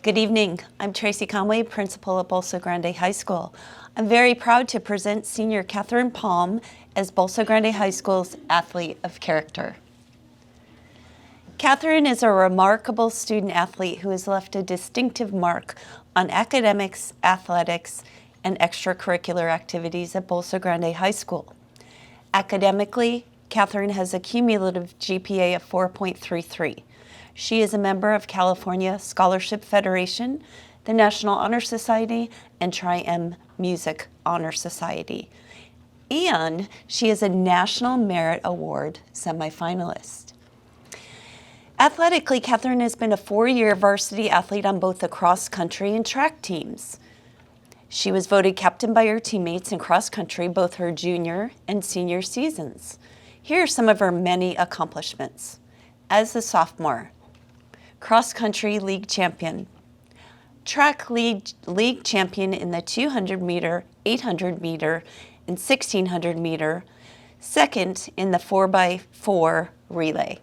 Good evening. I'm Tracy Conway, principal at Bolsa Grande High School. I'm very proud to present senior Catherine Palm as Bolsa Grande High School's Athlete of Character. Catherine is a remarkable student athlete who has left a distinctive mark on academics, athletics, and extracurricular activities at Bolsa Grande High School. Academically, Catherine has a cumulative GPA of 4.33. She is a member of California Scholarship Federation, the National Honor Society, and Tri-M Music Honor Society. And she is a National Merit Award semifinalist. Athletically, Catherine has been a 4-year varsity athlete on both the cross-country and track teams. She was voted captain by her teammates in cross-country both her junior and senior seasons. Here are some of her many accomplishments. As a sophomore, cross-country league champion, track league champion in the 200-meter, 800-meter, and 1,600-meter, second in the 4x4 relay.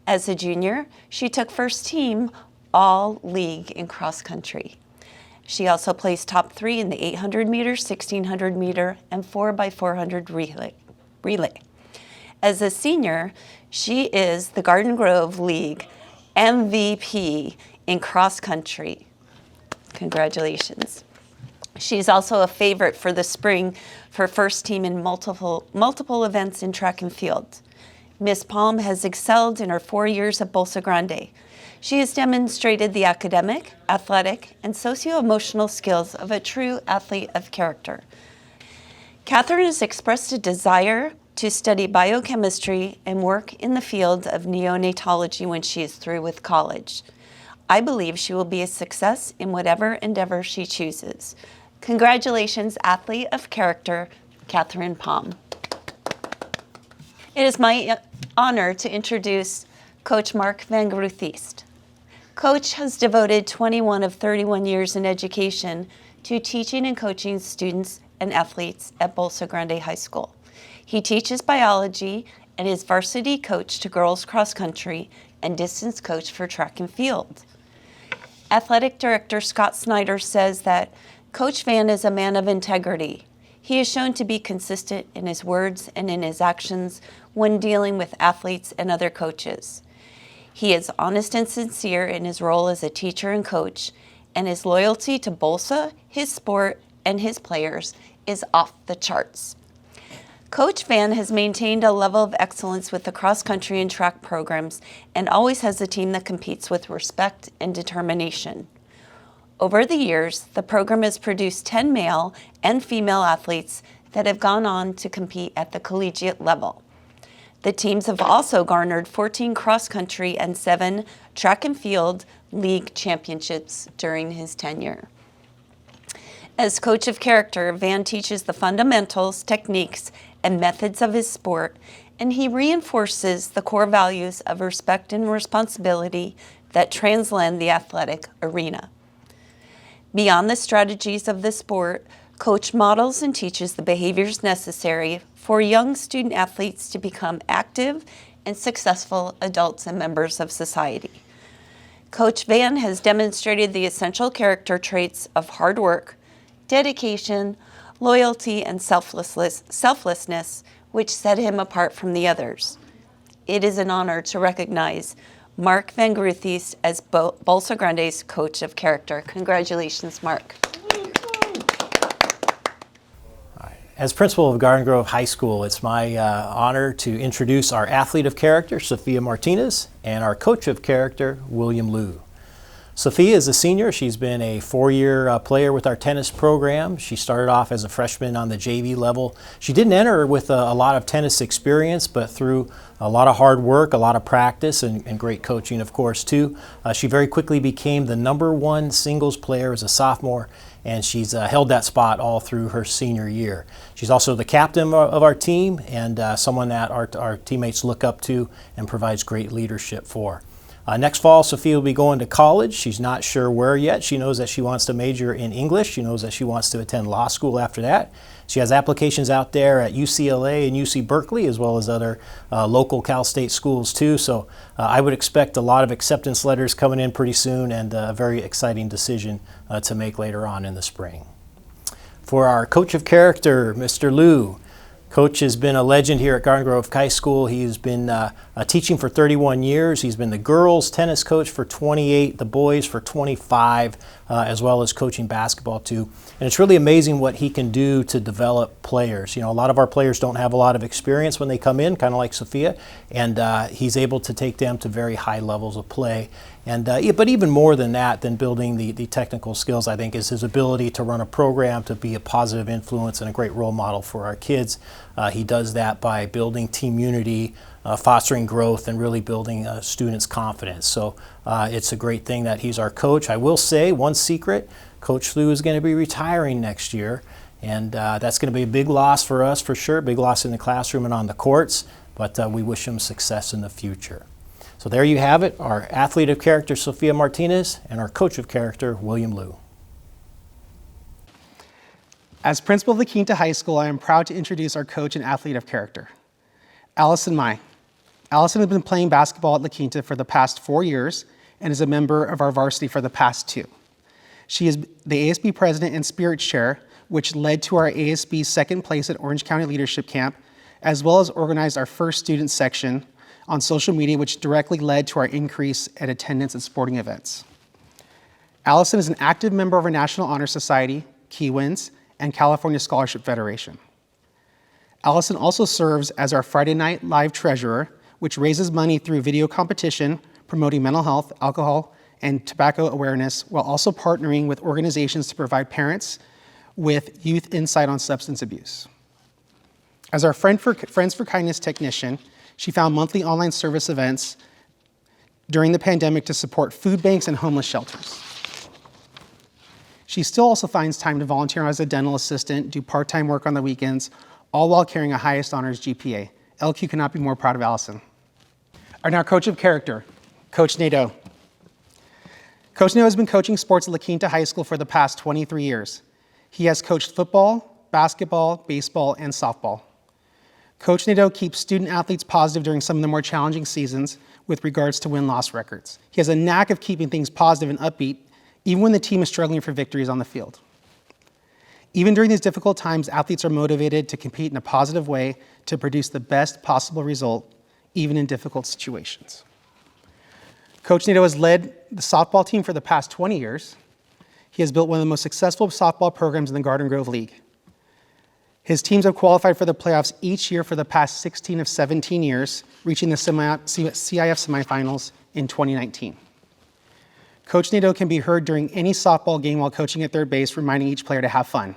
As a junior, she took first team all-league in cross-country. She also placed top 3 in the 800-meter, 1,600-meter, and 4x400 relay. As a senior, she is the Garden Grove League MVP in cross-country. Congratulations. She's also a favorite for the spring for first team in multiple events in track and field. Miss Palm has excelled in her 4 years at Bolsa Grande. She has demonstrated the academic, athletic, and socio-emotional skills of a true athlete of character. Catherine has expressed a desire to study biochemistry and work in the field of neonatology when she is through with college. I believe she will be a success in whatever endeavor she chooses. Congratulations, Athlete of Character, Catherine Palm. It is my honor to introduce Coach Mark Van Groothiest. Coach has devoted 21 of 31 years in education to teaching and coaching students and athletes at Bolsa Grande High School. He teaches biology and is varsity coach to girls cross country and distance coach for track and field. Athletic Director Scott Snyder says that Coach Van is a man of integrity. He is shown to be consistent in his words and in his actions when dealing with athletes and other coaches. He is honest and sincere in his role as a teacher and coach, and his loyalty to Bolsa, his sport, and his players is off the charts. Coach Van has maintained a level of excellence with the cross-country and track programs and always has a team that competes with respect and determination. Over the years, the program has produced 10 male and female athletes that have gone on to compete at the collegiate level. The teams have also garnered 14 cross-country and 7 track and field league championships during his tenure. As coach of character, Van teaches the fundamentals, techniques, and methods of his sport, and he reinforces the core values of respect and responsibility that transcend the athletic arena. Beyond the strategies of the sport, Coach models and teaches the behaviors necessary for young student athletes to become active and successful adults and members of society. Coach Van has demonstrated the essential character traits of hard work, dedication, loyalty, and selflessness, which set him apart from the others. It is an honor to recognize Mark Van Groothiest as Bolsa Grande's Coach of Character. Congratulations, Mark. As principal of Garden Grove High School, it's my honor to introduce our Athlete of Character, Sophia Martinez, and our Coach of Character, William Liu. Sophia is a senior. She's been a 4-year player with our tennis program. She started off as a freshman on the JV level. She didn't enter with a lot of tennis experience, but through a lot of hard work, a lot of practice, and great coaching, of course, too, she very quickly became the #1 singles player as a sophomore, and she's held that spot all through her senior year. She's also the captain of our team and someone that our teammates look up to and provides great leadership for. Next fall, Sophia will be going to college. She's not sure where yet. She knows that she wants to major in English. She knows that she wants to attend law school after that. She has applications out there at UCLA and UC Berkeley, as well as other local Cal State schools too. So I would expect a lot of acceptance letters coming in pretty soon, and a very exciting decision to make later on in the spring. For our coach of character, Mr. Liu. Coach has been a legend here at Garden Grove High School. He's been teaching for 31 years. He's been the girls tennis coach for 28, the boys for 25, as well as coaching basketball too. And it's really amazing what he can do to develop players. You know, a lot of our players don't have a lot of experience when they come in, kind of like Sophia, and he's able to take them to very high levels of play. And but even more than that, than building the technical skills, I think, is his ability to run a program, to be a positive influence and a great role model for our kids. He does that by building team unity, fostering growth, and really building students' confidence. So it's a great thing that he's our coach. I will say one secret, Coach Liu is going to be retiring next year, and that's going to be a big loss for us for sure, big loss in the classroom and on the courts, but we wish him success in the future. So there you have it, our athlete of character, Sophia Martinez, and our coach of character, William Liu. As principal of La Quinta High School, I am proud to introduce our coach and athlete of character, Allison Mai. Allison has been playing basketball at La Quinta for the past 4 years and is a member of our varsity for the past 2. She is the ASB president and spirits chair, which led to our ASB second place at Orange County Leadership Camp, as well as organized our first student section on social media, which directly led to our increase at attendance at sporting events. Allison is an active member of our National Honor Society, Keywins, and California Scholarship Federation. Allison also serves as our Friday Night Live treasurer, which raises money through video competition, promoting mental health, alcohol, and tobacco awareness, while also partnering with organizations to provide parents with youth insight on substance abuse. As our Friends for Kindness technician, she found monthly online service events during the pandemic to support food banks and homeless shelters. She still also finds time to volunteer as a dental assistant, do part-time work on the weekends, all while carrying a highest honors GPA. LQ cannot be more proud of Allison. Our now coach of character, Coach Nadeau. Coach Nadeau has been coaching sports at La Quinta High School for the past 23 years. He has coached football, basketball, baseball, and softball. Coach Nadeau keeps student athletes positive during some of the more challenging seasons with regards to win-loss records. He has a knack of keeping things positive and upbeat, even when the team is struggling for victories on the field. Even during these difficult times, athletes are motivated to compete in a positive way to produce the best possible result, even in difficult situations. Coach Nadeau has led the softball team for the past 20 years. He has built one of the most successful softball programs in the Garden Grove League. His teams have qualified for the playoffs each year for the past 16 of 17 years, reaching the CIF semifinals in 2019. Coach Nadeau can be heard during any softball game while coaching at third base, reminding each player to have fun.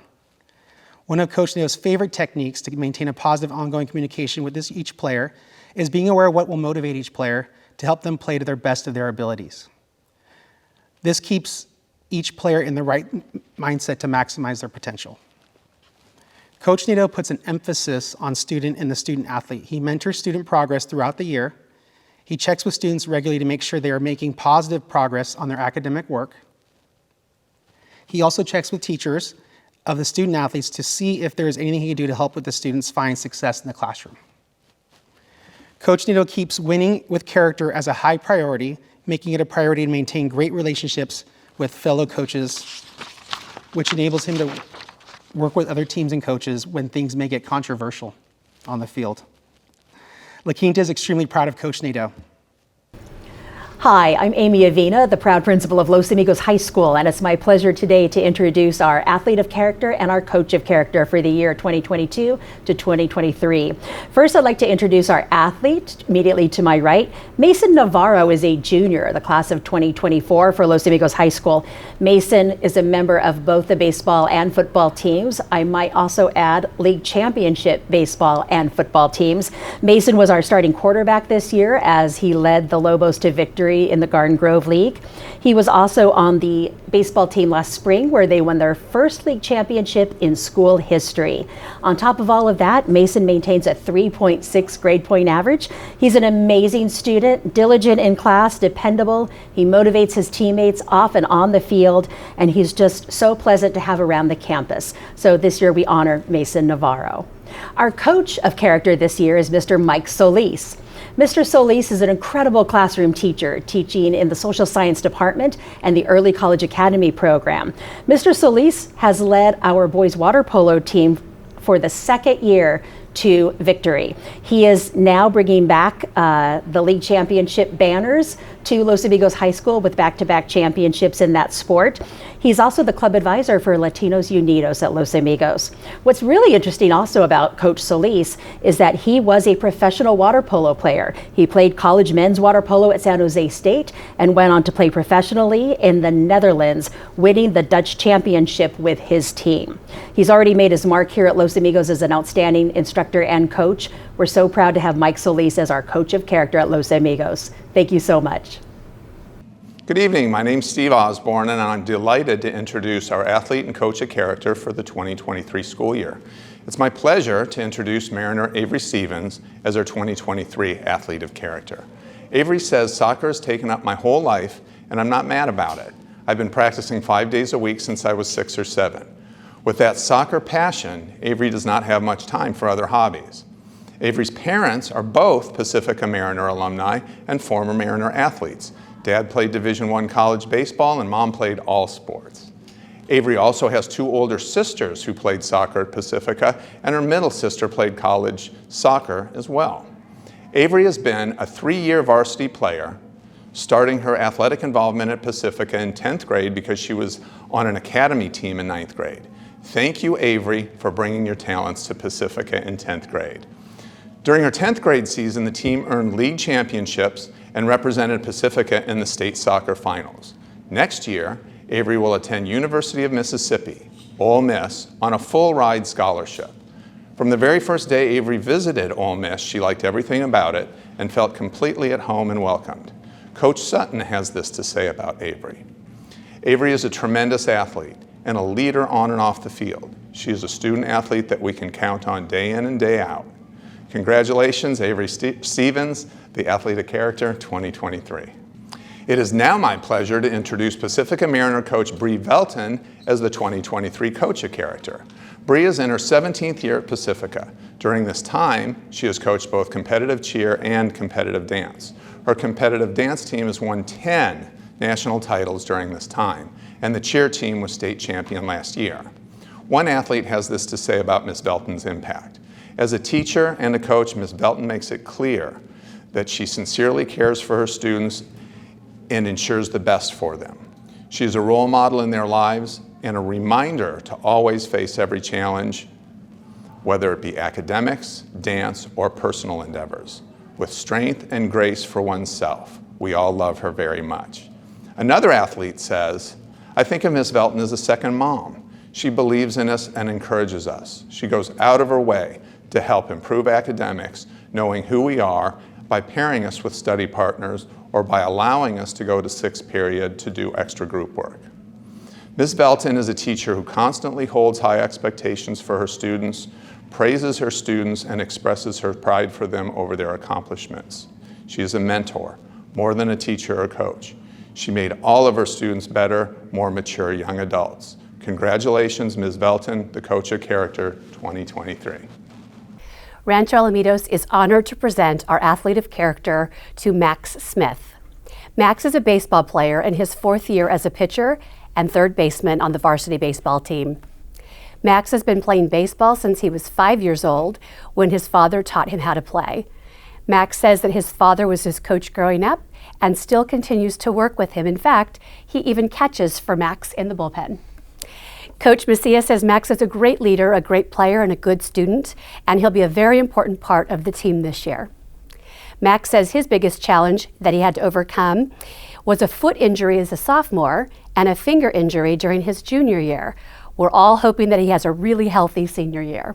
One of Coach Nadeau's favorite techniques to maintain a positive ongoing communication with each player is being aware of what will motivate each player to help them play to their best of their abilities. This keeps each player in the right mindset to maximize their potential. Coach Nadeau puts an emphasis on student and the student athlete. He mentors student progress throughout the year. He checks with students regularly to make sure they are making positive progress on their academic work. He also checks with teachers of the student athletes to see if there is anything he can do to help with the students find success in the classroom. Coach Nadeau keeps winning with character as a high priority, making it a priority to maintain great relationships with fellow coaches, which enables him to work with other teams and coaches when things may get controversial on the field. La Quinta is extremely proud of Coach Nadeau. Hi, I'm Amy Avina, the proud principal of Los Amigos High School, and it's my pleasure today to introduce our athlete of character and our coach of character for the year 2022 to 2023. First, I'd like to introduce our athlete. Immediately to my right, Mason Navarro is a junior, the class of 2024 for Los Amigos High School. Mason is a member of both the baseball and football teams. I might also add league championship baseball and football teams. Mason was our starting quarterback this year as he led the Lobos to victory BRIE in the Garden Grove League. He was also on the baseball team last spring where they won their first league championship in school history. On top of all of that, Mason maintains a 3.6 grade point average. He's an amazing student, diligent in class, dependable. He motivates his teammates off and on the field, and he's just so pleasant to have around the campus. So this year we honor Mason Navarro. Our coach of character this year is Mr. Mike Solis. Mr. Solis is an incredible classroom teacher, teaching in the social science department and the early college academy program. Mr. Solis has led our boys water polo team for the second year to victory. He is now bringing back the league championship banners to Los Amigos High School with back-to-back championships in that sport. He's also the club advisor for Latinos Unidos at Los Amigos. What's really interesting also about Coach Solis is that he was a professional water polo player. He played college men's water polo at San Jose State and went on to play professionally in the Netherlands, winning the Dutch championship with his team. He's already made his mark here at Los Amigos as an outstanding instructor and coach. We're so proud to have Mike Solis as our coach of character at Los Amigos. Thank you so much. Good evening, my name's Steve Osborne and I'm delighted to introduce our athlete and coach of character for the 2023 school year. It's my pleasure to introduce Mariner Avery Stevens as our 2023 athlete of character. Avery says, "Soccer has taken up my whole life and I'm not mad about it. I've been practicing 5 days a week since I was 6 or 7. With that soccer passion, Avery does not have much time for other hobbies." Avery's parents are both Pacifica Mariner alumni and former Mariner athletes. Dad played Division I college baseball and Mom played all sports. Avery also has 2 older sisters who played soccer at Pacifica, and her middle sister played college soccer as well. Avery has been a 3-year varsity player, starting her athletic involvement at Pacifica in 10th grade because she was on an academy team in 9th grade. Thank you, Avery, for bringing your talents to Pacifica in 10th grade. During her 10th grade season, the team earned league championships and represented Pacifica in the state soccer finals. Next year, Avery will attend University of Mississippi, Ole Miss, on a full ride scholarship. From the very first day Avery visited Ole Miss, she liked everything about it and felt completely at home and welcomed. Coach Sutton has this to say about Avery. Avery is a tremendous athlete and a leader on and off the field. She is a student athlete that we can count on day in and day out. Congratulations, Avery Stevens, the Athlete of Character 2023. It is now my pleasure to introduce Pacifica Mariner coach BRIE VELTON as the 2023 Coach of Character. BRIE is in her 17th year at Pacifica. During this time, she has coached both competitive cheer and competitive dance. Her competitive dance team has won 10 national titles during this time, and the cheer team was state champion last year. One athlete has this to say about Ms. VELTON's impact. As a teacher and a coach, Ms. VELTON makes it clear that she sincerely cares for her students and ensures the best for them. She is a role model in their lives and a reminder to always face every challenge, whether it be academics, dance, or personal endeavors, with strength and grace for oneself. We all love her very much. Another athlete says, "I think of Ms. VELTON as a second mom. She believes in us and encourages us. She goes out of her way to help improve academics, knowing who we are, by pairing us with study partners or by allowing us to go to 6th period to do extra group work." Ms. VELTON is a teacher who constantly holds high expectations for her students, praises her students, and expresses her pride for them over their accomplishments. She is a mentor, more than a teacher or coach. She made all of her students better, more mature young adults. Congratulations, Ms. VELTON, the Coach of Character 2023. Rancho Alamitos is honored to present our Athlete of Character to Max Smith. Max is a baseball player in his 4th year as a pitcher and 3rd baseman on the varsity baseball team. Max has been playing baseball since he was 5 years old when his father taught him how to play. Max says that his father was his coach growing up and still continues to work with him. In fact, he even catches for Max in the bullpen. Coach MACIAS says Max is a great leader, a great player, and a good student, and he'll be a very important part of the team this year. Max says his biggest challenge that he had to overcome was a foot injury as a sophomore and a finger injury during his junior year. We're all hoping that he has a really healthy senior year.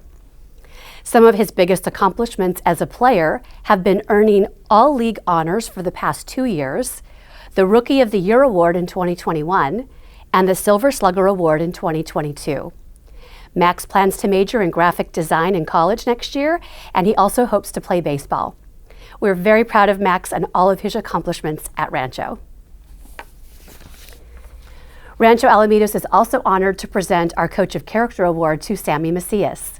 Some of his biggest accomplishments as a player have been earning all league honors for the past 2 years, the Rookie of the Year Award in 2021, and the Silver Slugger Award in 2022. Max plans to major in graphic design in college next year, and he also hopes to play baseball. We're very proud of Max and all of his accomplishments at Rancho. Rancho Alamitos is also honored to present our Coach of Character Award to Sammy MACIAS.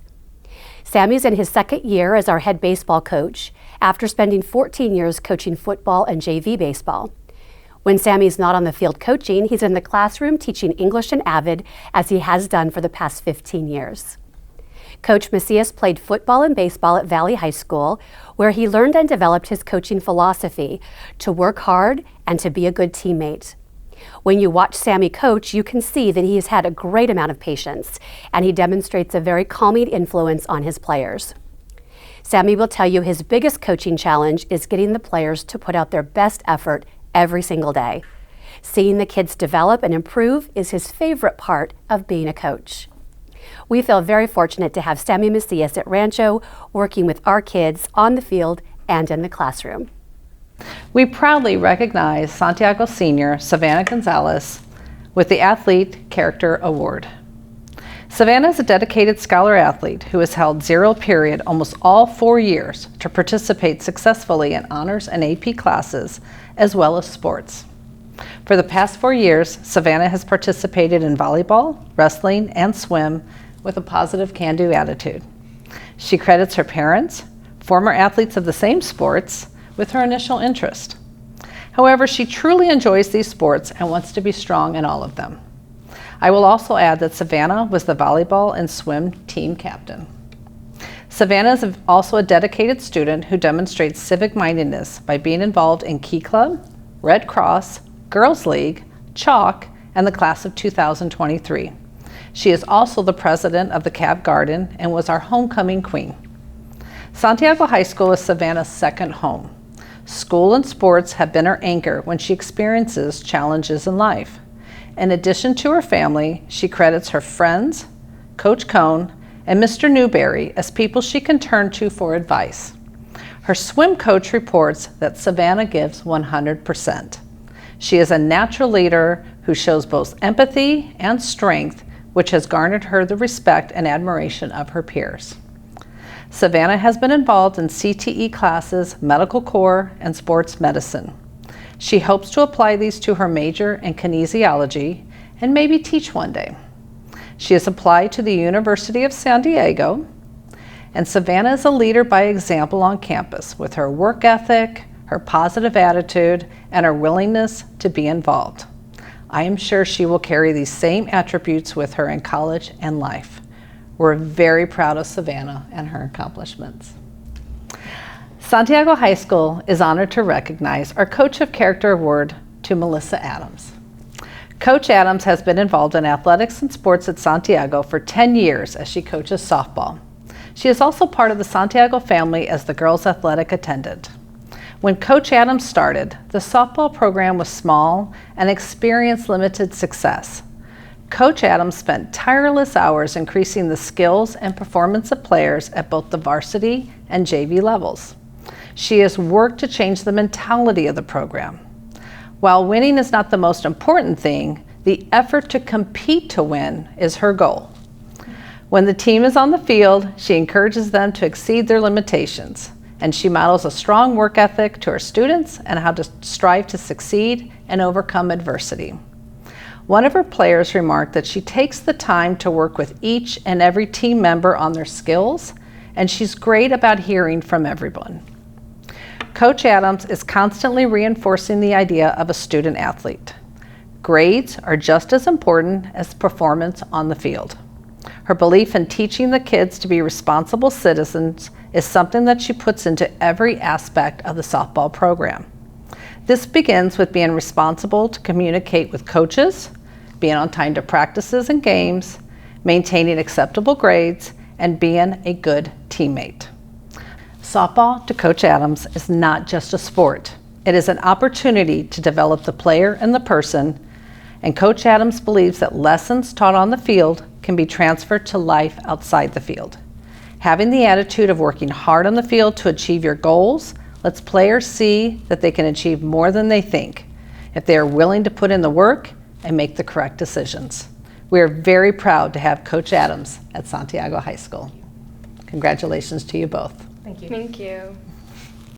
Sammy's in his second year as our head baseball coach after spending 14 years coaching football and JV baseball. When Sammy's not on the field coaching, he's in the classroom teaching English and Avid, as he has done for the past 15 years. Coach MACIAS played football and baseball at Valley High School, where he learned and developed his coaching philosophy to work hard and to be a good teammate. When you watch Sammy coach, you can see that he has had a great amount of patience, and he demonstrates a very calming influence on his players. Sammy will tell you his biggest coaching challenge is getting the players to put out their best effort every single day. Seeing the kids develop and improve is his favorite part of being a coach. We feel very fortunate to have Sammy MACIAS at Rancho working with our kids on the field and in the classroom. We proudly recognize Santiago Senior Savannah Gonzalez with the Athlete Character Award. Savannah is a dedicated scholar athlete who has held 0 period almost all 4 years to participate successfully in honors and AP classes, as well as sports. For the past 4 years, Savannah has participated in volleyball, wrestling, and swim with a positive can-do attitude. She credits her parents, former athletes of the same sports, with her initial interest. However, she truly enjoys these sports and wants to be strong in all of them. I will also add that Savannah was the volleyball and swim team captain. Savannah is also a dedicated student who demonstrates civic mindedness by being involved in Key Club, Red Cross, Girls League, Chalk, and the class of 2023. She is also the president of the Cab Garden and was our homecoming queen. Santiago High School is Savannah's second home. School and sports have been her anchor when she experiences challenges in life. In addition to her family, she credits her friends, Coach Cohn, and Mr. Newberry as people she can turn to for advice. Her swim coach reports that Savannah gives 100%. She is a natural leader who shows both empathy and strength, which has garnered her the respect and admiration of her peers. Savannah has been involved in CTE classes, medical corps, and sports medicine. She hopes to apply these to her major in kinesiology and maybe teach one day. She has applied to the University of San Diego, and Savannah is a leader by example on campus with her work ethic, her positive attitude, and her willingness to be involved. I am sure she will carry these same attributes with her in college and life. We're very proud of Savannah and her accomplishments. Santiago High School is honored to recognize our Coach of Character Award to Melissa Adams. Coach Adams has been involved in athletics and sports at Santiago for 10 years as she coaches softball. She is also part of the Santiago family as the girls' athletic attendant. When Coach Adams started, the softball program was small and experienced limited success. Coach Adams spent tireless hours increasing the skills and performance of players at both the varsity and JV levels. She has worked to change the mentality of the program. While winning is not the most important thing, the effort to compete to win is her goal. When the team is on the field, she encourages them to exceed their limitations, and she models a strong work ethic to her students and how to strive to succeed and overcome adversity. One of her players remarked that she takes the time to work with each and every team member on their skills, and she's great about hearing from everyone. Coach Adams is constantly reinforcing the idea of a student athlete. Grades are just as important as performance on the field. Her belief in teaching the kids to be responsible citizens is something that she puts into every aspect of the softball program. This begins with being responsible to communicate with coaches, being on time to practices and games, maintaining acceptable grades, and being a good teammate. Softball to Coach Adams is not just a sport. It is an opportunity to develop the player and the person, and Coach Adams believes that lessons taught on the field can be transferred to life outside the field. Having the attitude of working hard on the field to achieve your goals lets players see that they can achieve more than they think. if they are willing to put in the work and make the correct decisions. We are very proud to have Coach Adams at Santiago High School. Congratulations to you both. Thank you.